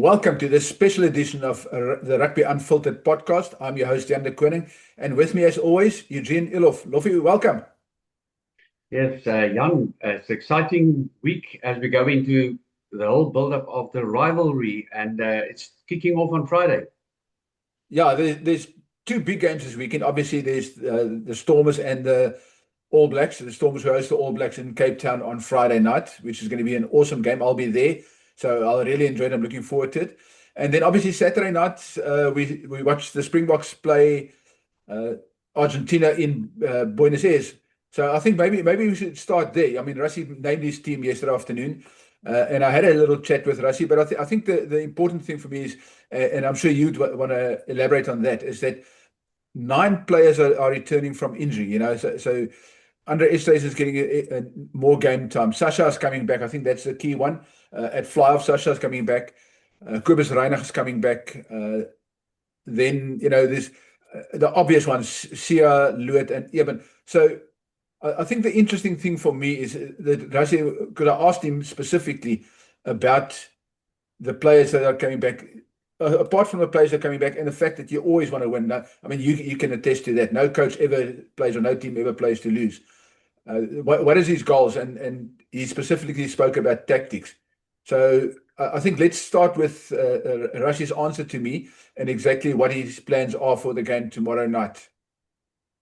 Welcome to this special edition of the Rugby Unfiltered podcast. I'm your host, Jan de Koning, and with me, as always, Eugene Illof. Loffie, welcome. Yes, Jan, it's an exciting week as we go into the whole build-up of the rivalry, and it's kicking off on Friday. Yeah, there's two big games this weekend. Obviously, there's the Stormers and the All Blacks. The Stormers host the All Blacks in Cape Town on Friday night, which is going to be an awesome game. I'll be there, so I'll really enjoy it. I'm looking forward to it. And then obviously Saturday night, we watch the Springboks play Argentina in Buenos Aires. So I think maybe we should start there. I mean, Rassie named his team yesterday afternoon, and I had a little chat with Rassie. But I think the important thing for me is, and I'm sure you'd want to elaborate on that, is that 9 players are returning from injury. So Andre Estes is getting more game time. Sasha is coming back. I think that's the key one. At fly-off, Sasha is coming back. Kobus Reinig is coming back. Then, there's the obvious ones, Sia, Luet, and Eben. So I think the interesting thing for me is that Rassie, because I asked him specifically about the players that are coming back, apart from the players that are coming back, and the fact that you always want to win. Now, I mean, you can attest to that. No coach ever plays, or no team ever plays to lose. What is his goals? And he specifically spoke about tactics. So I think let's start with Rassie's answer to me and exactly what his plans are for the game tomorrow night.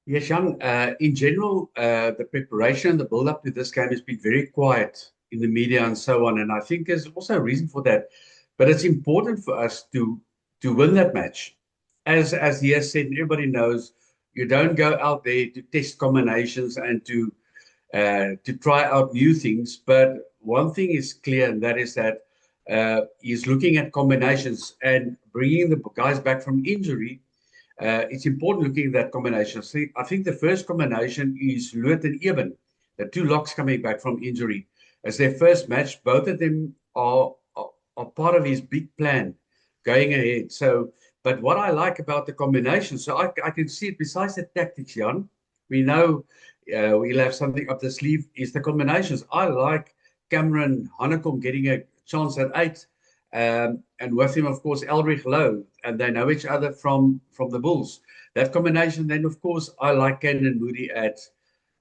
Yes, Jan, in general, the preparation, the build-up to this game has been very quiet in the media and so on. And I think there's also a reason for that. But it's important for us to win that match. As he has said, everybody knows, you don't go out there to test combinations and to try out new things. But one thing is clear, and that is that he's looking at combinations and bringing the guys back from injury. It's important looking at that combination. So I think the first combination is Luet and Eben, the 2 locks coming back from injury. As their first match, both of them are part of his big plan going ahead. So, but what I like about the combination, so I can see it besides the tactics, Jan, we know we'll have something up the sleeve, is the combinations. I like Cameron Hanekom getting a chance at 8, and with him, of course, Elrich Lowe, and they know each other from the Bulls. That combination, then, of course, I like Canan Moodie at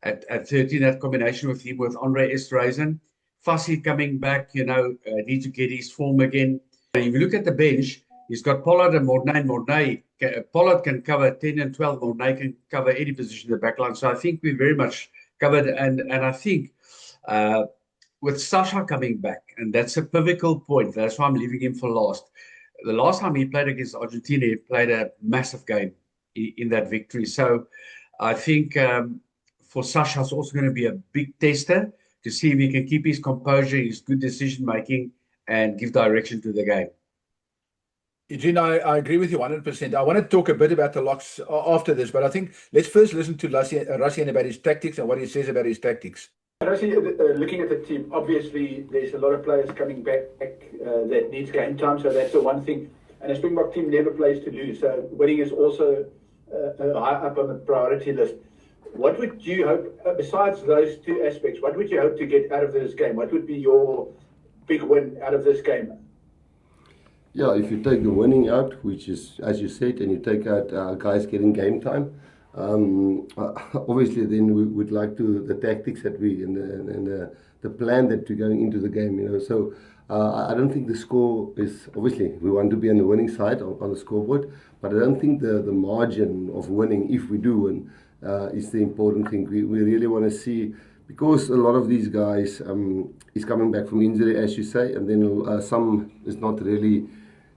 13, that combination with him, with Andre Esterhuizen. Fassi coming back, need to get his form again. And if you look at the bench, he's got Pollard and Mornay. Pollard can cover 10 and 12. Mornay can cover any position in the backline. So I think we're very much covered. And I think with Sasha coming back, and that's a pivotal point. That's why I'm leaving him for last. The last time he played against Argentina, he played a massive game in that victory. So I think for Sasha, it's also going to be a big tester to see if he can keep his composure, his good decision-making, and give direction to the game. Eugene, I agree with you 100%. I want to talk a bit about the locks after this, but I think let's first listen to Rassie about his tactics and what he says about his tactics. Rassie, looking at the team, obviously there's a lot of players coming back that needs game time, so that's the one thing. And a Springbok team never plays to lose, so winning is also high up on the priority list. What would you hope, besides those 2 aspects, what would you hope to get out of this game? What would be your big win out of this game? Yeah, if you take the winning out, which is, as you said, and you take out guys getting game time, obviously then we would like to, the tactics that we, and the plan that we're going into the game, So I don't think the score is, obviously, we want to be on the winning side on the scoreboard, but I don't think the margin of winning, if we do win, is the important thing. We really want to see, because a lot of these guys is coming back from injury, as you say, and then some is not really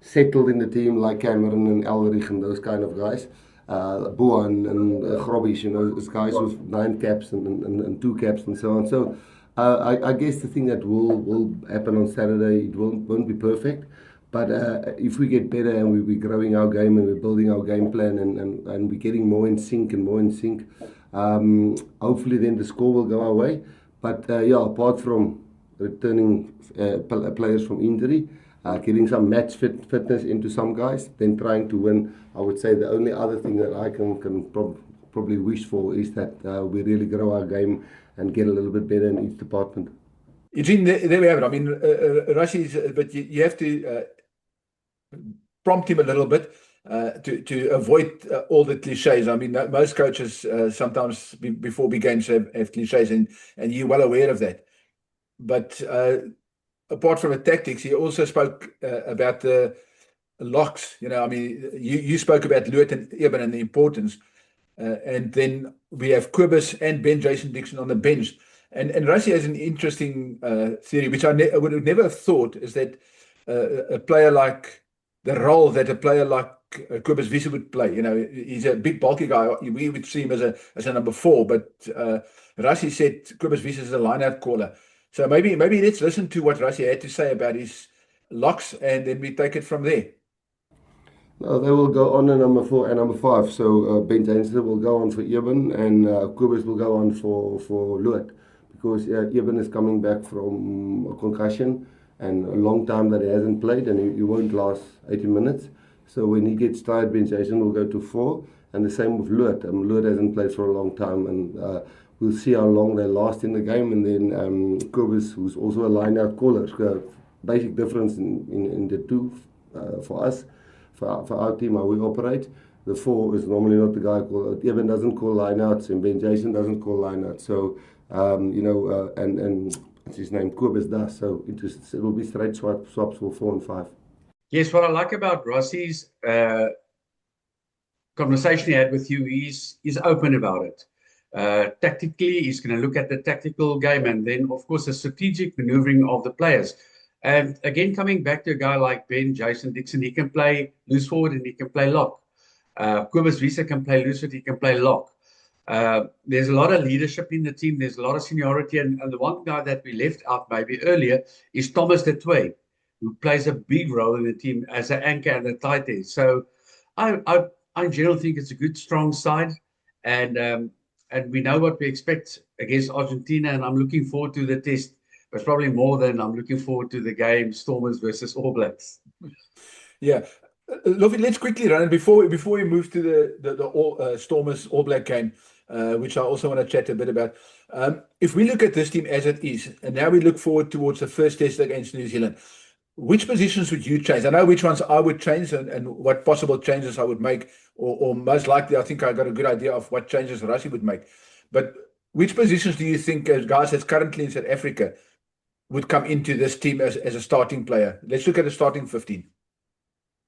settled in the team, like Cameron and Elrich and those kind of guys. Boan and Grobbies, those guys with 9 caps and 2 caps and so on. So I guess the thing that will happen on Saturday, it won't be perfect. But if we get better and we're growing our game and we're building our game plan and we're getting more in sync, hopefully then the score will go our way. But apart from returning players from injury, getting some match fitness into some guys, then trying to win, I would say the only other thing that I can probably wish for is that we really grow our game and get a little bit better in each department. Eugene, there we have it. I mean, Rassie's, but you have to prompt him a little bit to avoid all the cliches. I mean, most coaches sometimes before big games have cliches, and you're well aware of that. But apart from the tactics, he also spoke about the locks. I mean, you spoke about Louet and Eben and the importance. And then we have Kobus and Jason Dixon on the bench. And Rassie has an interesting theory, which I would have never thought, is that a player like the role that a player like Kobus Wiese would play. He's a big bulky guy. We would see him as a number 4, but Rassie said Kobus Wiese is a line-out caller. So maybe let's listen to what Rassie had to say about his locks, and then we take it from there. No, they will go on to number 4 and number 5. So Ben Jansen will go on for Eben, and Kobus will go on for Louet, because Eben is coming back from a concussion and a long time that he hasn't played, and he won't last 80 minutes. So when he gets tired, Ben Jansen will go to 4, and the same with Louet. Louet hasn't played for a long time, and we'll see how long they last in the game. And then Kobus, who's also a line-out caller. Basic difference in the two for us. For our team, how we operate, the 4 is normally not the guy called. Eben doesn't call lineouts, and Ben Jason doesn't call lineouts. So and what's his name, Kobus does. So it will be straight swaps for 4 and 5. Yes, what I like about Rassie's conversation he had with you, he's open about it. Tactically, he's going to look at the tactical game, and then of course the strategic maneuvering of the players. And again, coming back to a guy like Jason Dixon, he can play loose forward and he can play lock. Kobus Wiese can play loose forward, he can play lock. There's a lot of leadership in the team. There's a lot of seniority. And the one guy that we left out maybe earlier is Thomas de Toey, who plays a big role in the team as an anchor and a tight end. So I in general think it's a good, strong side. And we know what we expect against Argentina. And I'm looking forward to the test. But probably more than I'm looking forward to the game, Stormers versus All Blacks. Yeah. Lovely, let's quickly run. And before we move to the Stormers All Black game, which I also want to chat a bit about. If we look at this team as it is, and now we look forward towards the first test against New Zealand, which positions would you change? I know which ones I would change and what possible changes I would make, or most likely I think I got a good idea of what changes Rassie would make. But which positions do you think, as guys that's currently in South Africa, would come into this team as a starting player? Let's look at the starting 15.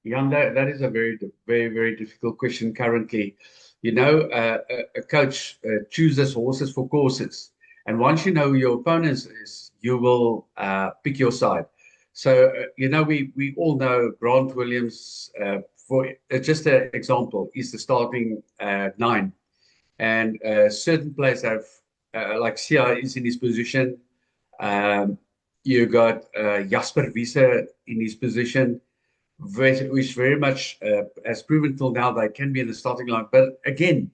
Jan, that is a very, very, very difficult question currently. A coach chooses horses for courses. And once you know who your opponents is, you will pick your side. So, we all know Grant Williams, for just an example, is the starting 9. And certain players have, like Sia is in his position. You got Jasper Wiese in his position, which very much has proven till now they can be in the starting line. But again,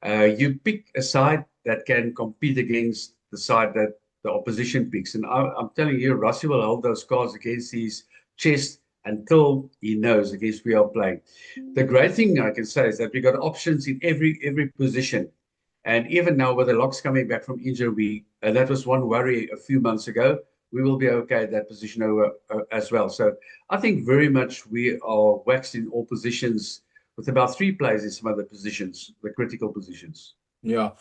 you pick a side that can compete against the side that the opposition picks. And I'm telling you, Rassie will hold those cards against his chest until he knows against who we are playing. The great thing I can say is that we got options in every position. And even now with the locks coming back from injury, that was one worry a few months ago. We will be okay at that position as well. So I think very much we are waxed in all positions with about 3 players in some other positions, the critical positions. Yeah.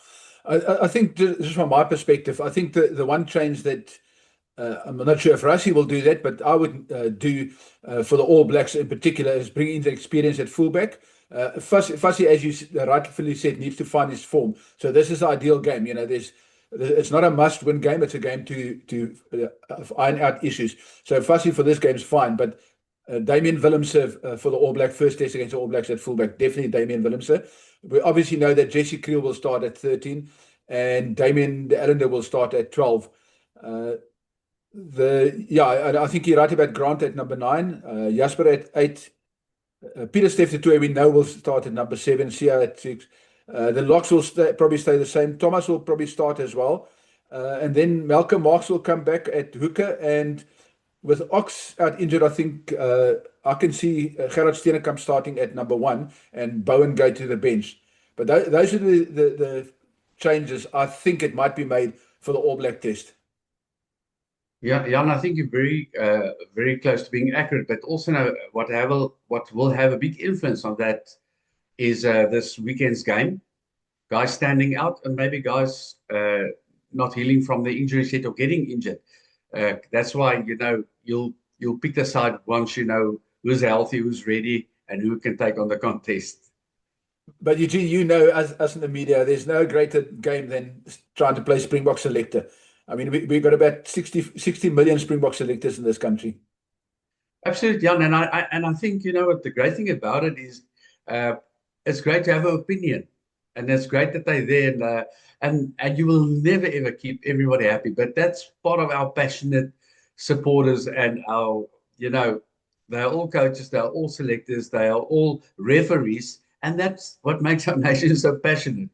I think just from my perspective, I think the one change that I'm not sure if Rassie will do that, but I would do for the All Blacks in particular is bring in the experience at fullback. Fassi, as you rightfully said, needs to find his form. So this is the ideal game. It's not a must-win game. It's a game to iron out issues. So Fassi for this game is fine, but Damian Willemse for the All Black first test against the All Blacks at fullback, definitely Damian Willemse. We obviously know that Jesse Kriel will start at 13 and Damien de Allende will start at 12. I think you're right about Grant at number 9, Jasper at 8, Pieter-Steph du Toit we know will start at number 7, Sia at 6. The locks will probably stay the same. Thomas will probably start as well. And then Malcolm Marx will come back at hooker. And with Ox out injured, I think I can see Gerard Steenekamp starting at number 1 and Bowen go to the bench. But those are the changes I think it might be made for the All Black test. Yeah, Jan, I think you're very close to being accurate. But also, now, what will have a big influence on that is this weekend's game. Guys standing out, and maybe guys not healing from the injuries yet or getting injured. That's why you'll pick the side once you know who's healthy, who's ready, and who can take on the contest. But Eugene, you know, as in the media, there's no greater game than trying to play Springbok selector. I mean, we've got about 60 million Springbok selectors in this country. Absolutely, Jan. And I think, what the great thing about it is, it's great to have an opinion, and it's great that they're there, and you will never ever keep everybody happy. But that's part of our passionate supporters, and our, they're all coaches, they're all selectors, they are all referees, and that's what makes our nation so passionate.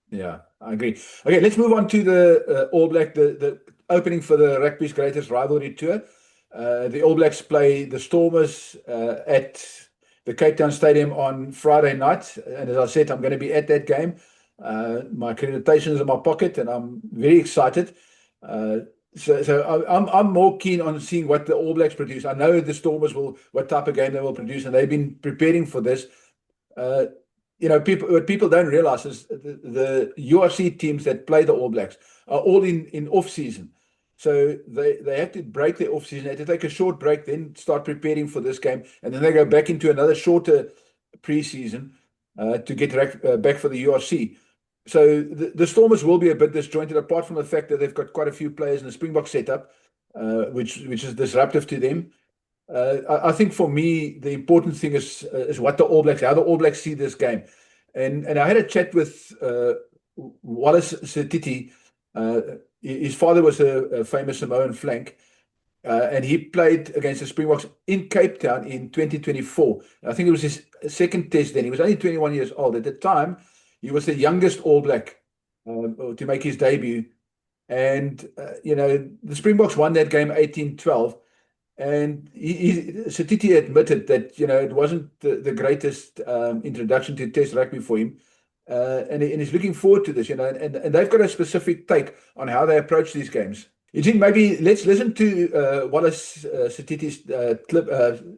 Yeah, I agree. Okay, let's move on to the All Black, the opening for the rugby's greatest rivalry tour. The All Blacks play the Stormers at the Cape Town Stadium on Friday night. And as I said, I'm going to be at that game. My accreditation is in my pocket, and I'm very excited. So I'm more keen on seeing what the All Blacks produce. I know the Stormers what type of game they will produce, and they've been preparing for this. What people don't realize is the URC teams that play the All Blacks are all in off season. So they have to break their off season. They have to take a short break, then start preparing for this game, and then they go back into another shorter preseason to get back for the URC. So the Stormers will be a bit disjointed, apart from the fact that they've got quite a few players in the Springbok setup, which is disruptive to them. I think for me the important thing is what how the All Blacks see this game, and I had a chat with Wallace Setiti. His father was a famous Samoan flank, and he played against the Springboks in Cape Town in 2024. I think it was his second test then. He was only 21 years old. At the time, he was the youngest All Black to make his debut. And, the Springboks won that game 18-12. And Setiti admitted that, it wasn't the greatest introduction to Test rugby for him. And he's looking forward to this, and they've got a specific take on how they approach these games. Eugene, maybe let's listen to Wallace Setiti's clip,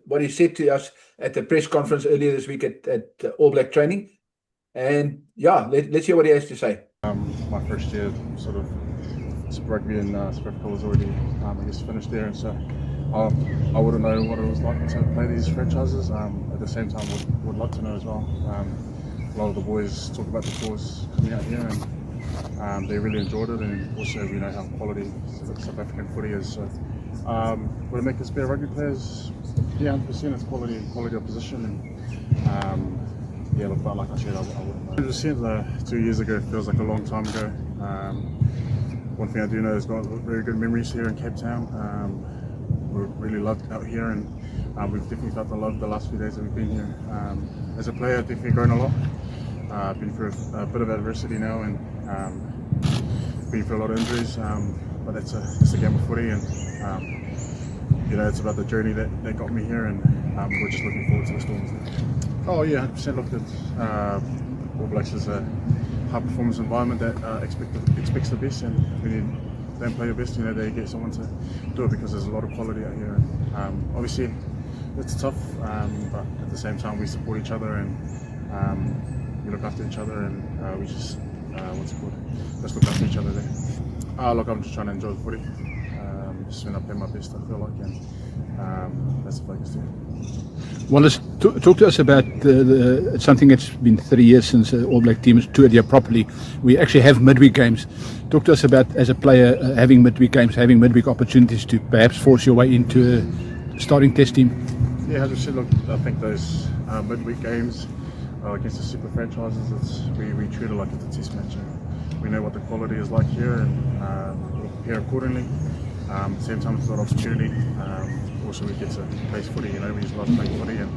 what he said to us at the press conference earlier this week at All Black training. And let's hear what he has to say. My first year sort of rugby in South Africa was already, finished there, and so I wouldn't know what it was like to play these franchises. At the same time, would love to know as well. A lot of the boys talk about the tours coming out here, and they really enjoyed it, and also we know how quality South African footy is. So would it make us better rugby players? Yeah, 100%. It's quality of position, and but like I said, I wouldn't know. 100%. 2 years ago feels like a long time ago. One thing I do know is got very good memories here in Cape Town. We really loved out here, and we've definitely felt the love the last few days that we've been here. As a player, I've definitely grown a lot. Been through a bit of adversity now, and been through a lot of injuries, but it's a game of footy, and it's about the journey that got me here, and we're just looking forward to the Storms. Oh yeah, 100%. Look, All Blacks is a high performance environment that expects the best, and when you don't play your best, they get someone to do it, because there's a lot of quality out here. And obviously it's tough, but at the same time we support each other, and we look after each other, and we just let's look after each other there. Look, I'm just trying to enjoy the footy. Just when I play my best, I feel like, and that's the focus there. Wallace, talk to us about something that's been 30 years since the All Black team has toured here properly. We actually have midweek games. Talk to us about, as a player, having midweek games, having midweek opportunities to perhaps force your way into a starting test team. Yeah, 100%. Look, I think those midweek games against the super franchises, we treat it like it's a test match. We know what the quality is like here, and we'll prepare accordingly. At the same time, it's a lot of opportunity. Also, we get to play footy. We just love playing footy, and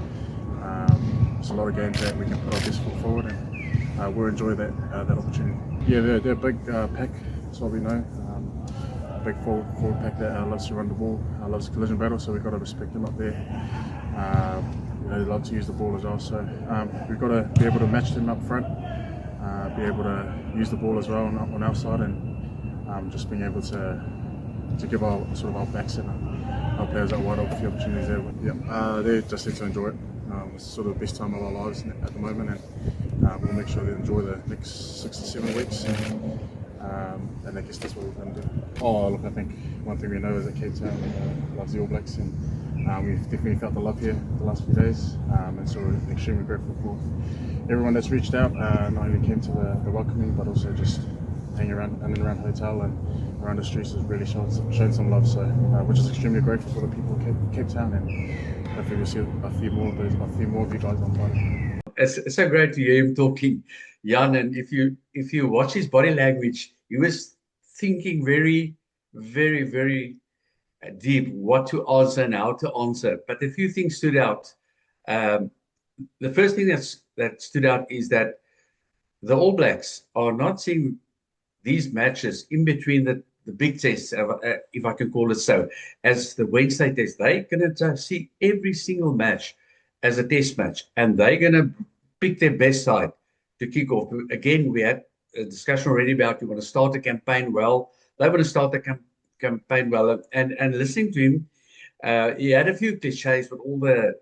there's a lot of games that we can put our best foot forward, and we'll enjoy that opportunity. Yeah, they're a big pack. That's what we know. Big forward pack that loves to run the ball, loves collision battle. So we've got to respect them up there. They love to use the ball as well. So we've got to be able to match them up front, be able to use the ball as well on our side, and just being able to to give our sort of our backs and our players out wide open for the opportunities there. But yeah, they're just here to enjoy it. It's sort of the best time of our lives at the moment, and we'll make sure they enjoy the next 6 to 7 weeks. And I guess that's what we're going to do. Oh, look, I think one thing we know is that Cape Town loves the All Blacks, and we've definitely felt the love here the last few days, and so we're extremely grateful for everyone that's reached out, not only came to the welcoming, but also just hanging around in and around the hotel and around the streets has really shown some love. So we're just extremely grateful for the people of Cape Town, and hopefully we'll see a few more of you guys on Friday. It's so great to hear him talking, Jan. And if you watch his body language, he was thinking very, very, very deep what to answer and how to answer. But a few things stood out. The first thing that stood out is that the All Blacks are not seeing these matches in between the big tests, if I can call it so, as the Wednesday test. They're going to see every single match as a test match, and they're going to pick their best side to kick off. Again, we had a discussion already about you want to start the campaign well. They want to start the campaign well, and listening to him, he had a few cliches with all the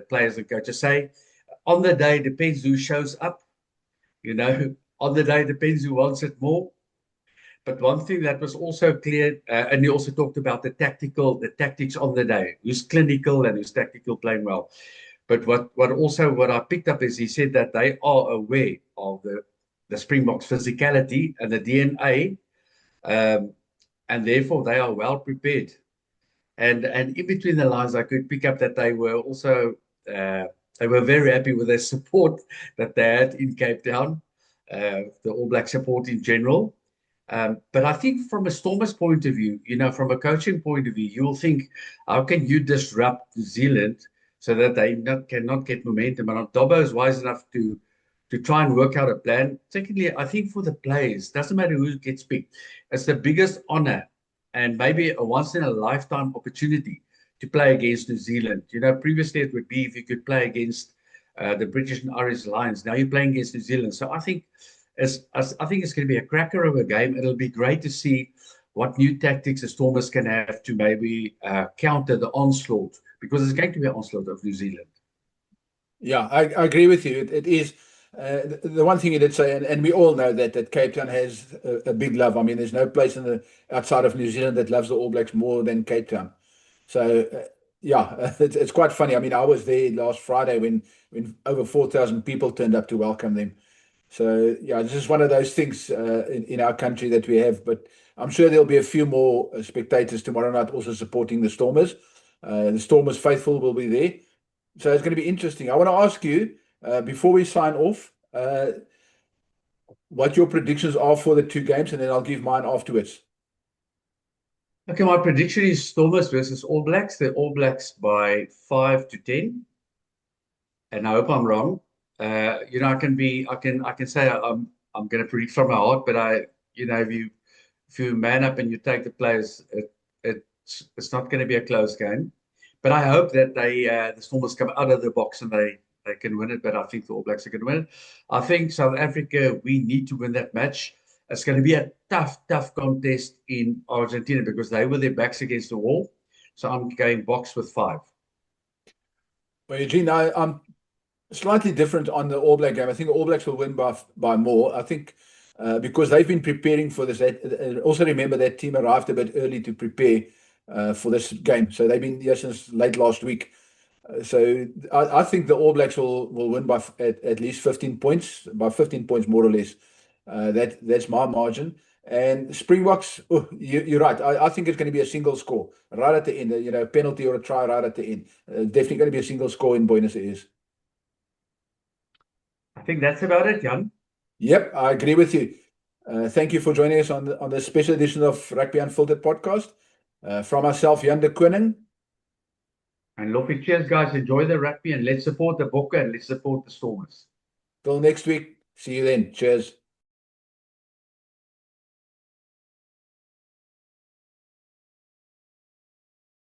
players and coaches say, on the day depends who shows up, on the day depends who wants it more. But one thing that was also clear, and he also talked about the tactics on the day, who's clinical and who's tactical playing well. But what I picked up is he said that they are aware of the Springboks physicality and the DNA, and therefore they are well prepared. And in between the lines, I could pick up that they were also they were very happy with their support that they had in Cape Town, the All Black support in general. But I think from a Stormers point of view, from a coaching point of view, you'll think, how can you disrupt New Zealand so that they cannot get momentum? And Dobbo is wise enough to try and work out a plan. Secondly, I think for the players, doesn't matter who gets picked, it's the biggest honor and maybe a once-in-a-lifetime opportunity to play against New Zealand. Previously it would be if you could play against the British and Irish Lions. Now you're playing against New Zealand. So I think it's going to be a cracker of a game. It'll be great to see what new tactics the Stormers can have to maybe counter the onslaught, because it's going to be an onslaught of New Zealand. Yeah, I agree with you. It is. The one thing you did say, and we all know that Cape Town has a big love. I mean, there's no place outside of New Zealand that loves the All Blacks more than Cape Town. So, it's quite funny. I mean, I was there last Friday when over 4,000 people turned up to welcome them. So, this is one of those things in our country that we have. But I'm sure there'll be a few more spectators tomorrow night also supporting the Stormers. The Stormers faithful will be there. So it's going to be interesting. I want to ask you, before we sign off, what your predictions are for the two games, and then I'll give mine afterwards. Okay, my prediction is Stormers versus All Blacks. The All Blacks by 5-10, and I hope I'm wrong. I can say I'm going to predict from my heart, but if you man up and you take the players, it's not going to be a close game. But I hope that the Stormers come out of the box and they can win it. But I think the All Blacks are going to win it. I think South Africa, we need to win that match. It's going to be a tough contest in Argentina because they were their backs against the wall. So I'm going box with 5. Well, Eugene, I'm slightly different on the All Black game. I think the All Blacks will win by more. I think because they've been preparing for this. Also remember that team arrived a bit early to prepare for this game. So they've been here since late last week. So I think the All Blacks will win by at least 15 points, by 15 points more or less. That's my margin. And Springboks, you're right. I think it's going to be a single score right at the end. A penalty or a try right at the end. Definitely going to be a single score in Buenos Aires. I think that's about it, Jan. Yep, I agree with you. Thank you for joining us on this special edition of Rugby Unfiltered podcast. From myself, Jan de Koning. And Lofi, cheers, guys. Enjoy the rugby and let's support the Bokke and let's support the Stormers. Till next week. See you then. Cheers.